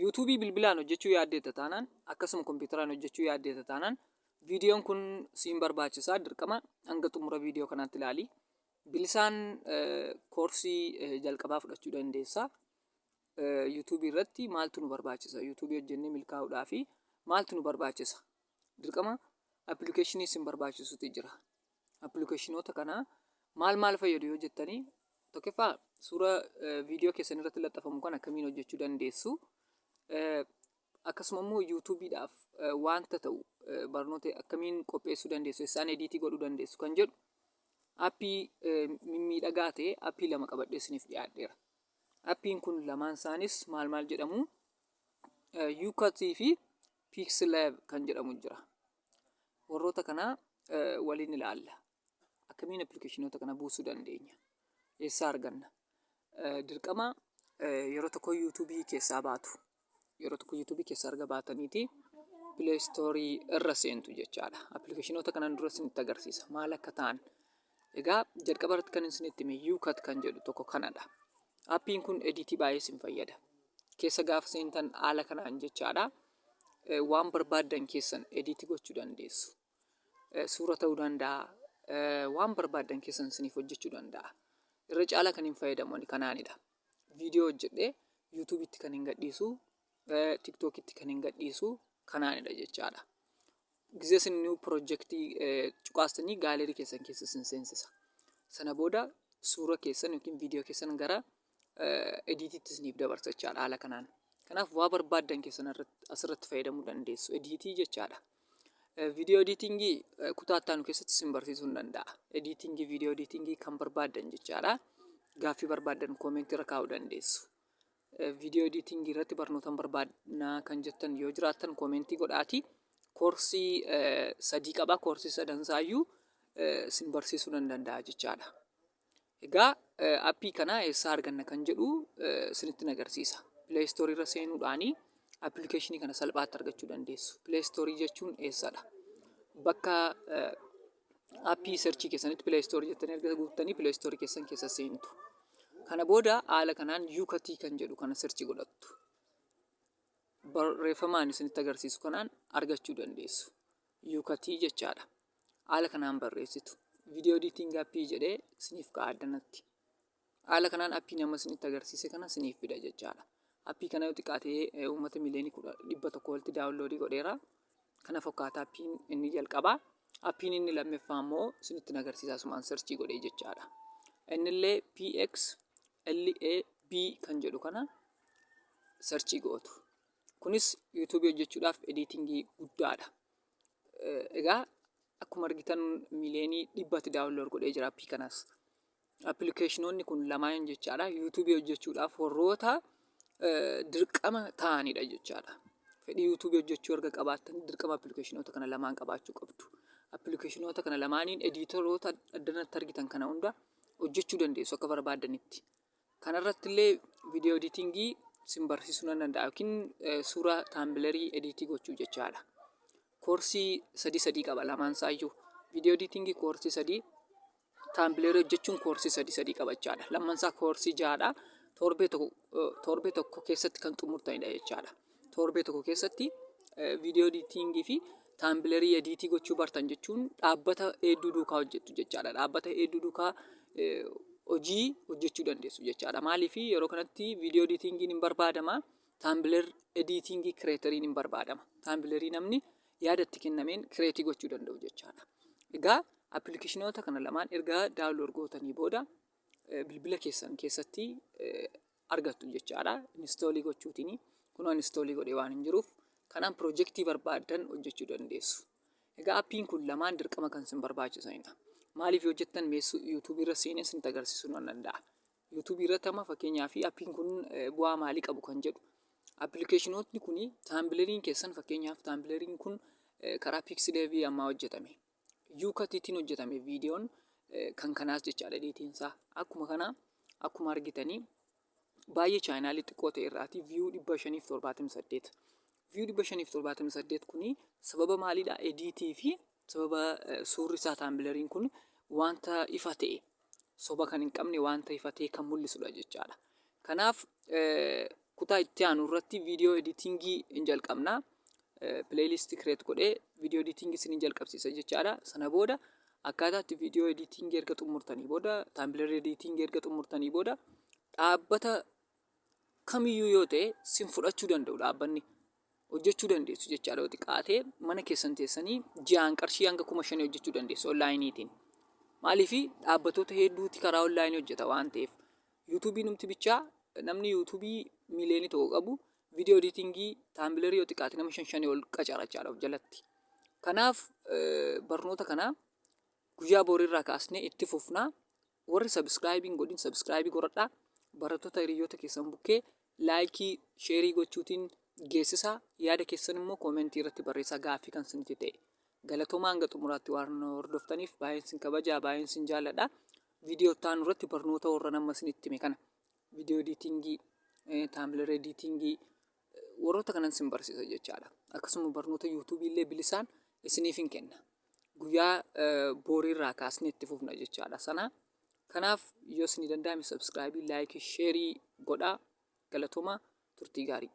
yuutuubii bilbilaan hojjechuu yaaddeetta taanaan akkasuma kompiitaraan hojjechuu yaaddeetta taanaan viidiyoon kun siin barbaachisaa dirqama hanga xumura viidiyoo kanaatti ilaali. Bilisaan koorsii jalqabaa fudhachuu dandeessa. yuutuubii irratti maaltu nu barbaachisa? yuutuubii hojjennee milkaa'uudhaa fi maaltu nu barbaachisa? Dirqama appilikeeshinii siin barbaachisutu jira. Appilikeeshinoota kana maal fayyadu yoo jettanii, tokkoffaa suura viidiyoo keessan irratti laxxafamu kan akkamiin hojjechuu dandeessu? Akkasuma immoo yuutuubiidhaaf wanta ta'u barnoota akkamiin qopheessuu dandeessu, isaan ediitii godhuu dandeessu kan jedhu aappii mimmiidhagaa ta'e aappii lama qabadhee isiniif dhiyaadheera. Aappiin kun lamaan isaanis maal jedhamu? Yuukatii fi Piiksilab kan jedhamu jira. Warroota kana waliin ilaalla. Akkamiin appilikeeshinoota kana buusuu dandeenya? Eessaa arganna? Dirqama yeroo tokko yuutuubii keessaa baatu. Yeroo tokko yuutuubii keessaa erga baataniiti pileestoorii irra seentu jechaadha. Appilikeeshinoota kanan dura isinitti agarsiisa. Maal akka ta'an. Egaa jalqaba irratti kan isinitti hime yuukat kan jedhu tokko kanadha. Aappiin kun ediitii baay'ee isin fayyada. Keessa gaafa seentan haala kanaan jechaadha. Waan barbaaddan keessan ediitii gochuu dandeessu. Suura ta'uu danda'a. Waan barbaaddan keessan isiniif hojjechuu danda'a. Irra caalaa kan hin fayyadamu kanaanidha. Viidiyoo hojjedhee yuutuubiitti kan hin gadhiisu, tiktookitti kan hin gadhiisu kanaanidha jechaadha. Gizee isin piroojeektii cuqaastanii gaalerii keessan keessa isin seensisa. Sana booda suura keessan yookiin viidiyoo keessan gara ediitiitti isiniif dabarsa jechaadha haala kanaan. Kanaaf waa barbaaddan keessan asirratti fayyadamuu dandeessu. Ediitii jechaadha. Viidiyoo ediitingii kutaa ittaanu keessatti isin barsiisuu hin danda'a. Ediitingii viidiyoo ediitingii kan barbaaddan jechaadha. Gaaffii barbaaddan koomentii irra kaa'uu dandeessu. Viidiyoo ediitingii irratti barnoota barbaadnaa kan jettan yoo jiraattan koomentii godhaati. Koorsii 3 qaba. Koorsii 3 isaayyuu isin barsiisuu nan danda'a jechaadha. Egaa aappii kana eessaa arganna kan jedhu isinitti agarsiisa. Pileestoorii irra seenuudhaani appilikeeshinii kana salphaatti argachuu dandeessu. Pileestoorii jechuun eessadha? Bakka aappii seerchii keessanitti pileestoorii jettanii erga guuttanii pileestoorii keessan keessa seentu. Kana booda haala kanaan yuukatii kan jedhu kana seerchii godhattu. Barreeffamaan isinitti agarsiisu kanaan argachuu dandeessu. Yuukatii jechaadha. Haala kanaan barreessitu. Viidiyoo ediitingii aappii jedhee isiniif ka'a addanatti. Haala kanaan aappii nama isinitti agarsiise kana isiniif fida jechaadha. Aappii kana yoo xiqqaatee uummata miliyoonii 100 walitti daawunloodii godheera. Kana fakkaata aappiin inni jalqabaa. Aappiin inni lammaffaa immoo isinitti agarsiisa asumaan seerchii godhee jechaadha. Innillee PXLAB kan jedhu kana seerchii gootu. Kunis yuutuubii hojjechuudhaaf ediitingii guddaadha. Egaa akkuma argitan miliyoonii 100 daawunlood godhee jira aappii kanas. Appilikeeshinoonni kun lamaan jechaadha yuutuubii hojjechuudhaaf warroota dirqama ta'anidha jechaadha. Fedhii yuutuubii hojjechuu erga qabaattan dirqama appilikeeshinoota kana lamaan qabaachuu qabdu. Appilikeeshinoota kana lamaaniin ediitoroota addanatti argitan kana hunda hojjechuu dandeessu akka barbaaddanitti. Kanarratti illee viidiyoo ediitingii isin barsiisuu nan danda'a yookiin suura taambilerii ediitii gochuu jechaadha. Koorsii 3 qaba lamaan isaayyuu. Viidiyoo ediitingii koorsii 3, taambilerii hojjechuun koorsii 3 qaba jechaadha. Lamman isaa koorsii 6dha. Torbee tokko keessatti kan xumurtanidha jechaadha. Torbee tokko keessatti viidiyoo ediitingii fi taambilerii ediitii gochuu bartan jechuun dhaabbata hedduu duukaa hojjettu jechaadha. Dhaabbata hedduu duukaa hojii hojjechuu dandeessu jechaadha. Maaliif yeroo kanatti viidiyoo ediitingiin hin barbaadama. Taambileer ediitingii kireetariin hin barbaadama. Taambilerii namni yaada itti kennameen kireetii gochuu danda'u jechaadha. Egaa appilikeeshinoota kana lamaan erga daawunlood gootanii booda bilbila keessan keessatti argattu jechaadha. Inistoolii gochuutiin kun inistoolii godhee waan hin jiruuf kanaan piroojeektii barbaaddan hojjechuu dandeessu. Egaa aappiin kun lamaan dirqama kan isin barbaachisanidha. Maaliif yoo jettan yuutuubii irra seenee isinitti agarsiisuu nan danda'a. Yuutuubii irratti amma fakkeenyaaf aappiin kun bu'aa maalii qabu kan jedhu. Appilikeeshinootni kun taambileriin keessan fakkeenyaaf taambileriin kun karaa piiksileevii ammaa hojjetame. Yuukatiitiin hojjetame viidiyoon kan kanaas jechaadha ediitiinsaa. Akkuma kana akkuma argitanii baay'ee chaayinaalii xiqqoo ta'e irraati viyuu 578. Viyuu 578 kuni sababa maalidha? Ediitii fi sababa suurri isaa taambileriin kun wanta ifa ta'e soba kan hin qabne wanta ifa ta'e kan mul'isudha jechaadha. Kanaaf kutaa itti aanu irratti viidiyoo editingii hin jalqabna. Playlist create godhee viidiyoo editingii isin jalqabsiisa jechaadha. Sana booda akkaataatti viidiyoo editingii erga xumurtanii booda Tumblr editingii erga xumurtanii booda dhaabbata kamiyyuu yoo ta'e sin fudhachuu danda'u dhaabbanni. Hojjechuu dandeessu jechaadha. Xiqqaatee mana keessan teessanii ji'aan qarshii hanga 5,000 hojjechuu dandeessu onlaayiniitiin. Maaliif dhaabbattoota hedduuti karaa onlaayinii hojjeta waan ta'eef. Yuutuubii numti bichaa namni yuutuubii miiliyoonii tokko qabu viidiyoo editingii Tumblr yoo xiqqaate nama 5,000 ol qacarachaa of jalatti. Kanaaf barnoota kana guyyaa boorirraa kaasnee itti fufnaa. Warri subscribing godhin subscribe godhadhaa. Barattoota hiriyoota keessan bukkee laayikii sheerii gochuutiin geessisaa. Yaada keessan immoo koomentii irratti barreessaa gaaffii kan isinitti ta'e. Galatoomaa hanga xumuraatti waan hordoftaniif baay'een sin kabajaa, baay'een sin jaalladha. Viidiyoo itti aanu irratti barnoota warra nama isinitti hime kana viidiyoo editingii, Tumblr editingii warroota kanan sin barsiisa jechaadha. Akkasuma barnoota yuutuubii illee bilisaan isiniif hin kenna. Guyyaa boorirraa kaasnee itti fufna jechaadha sana. Kanaaf yoo isin danda'ame subscribe, like, share godhaa. Galatoomaa turtii gaarii.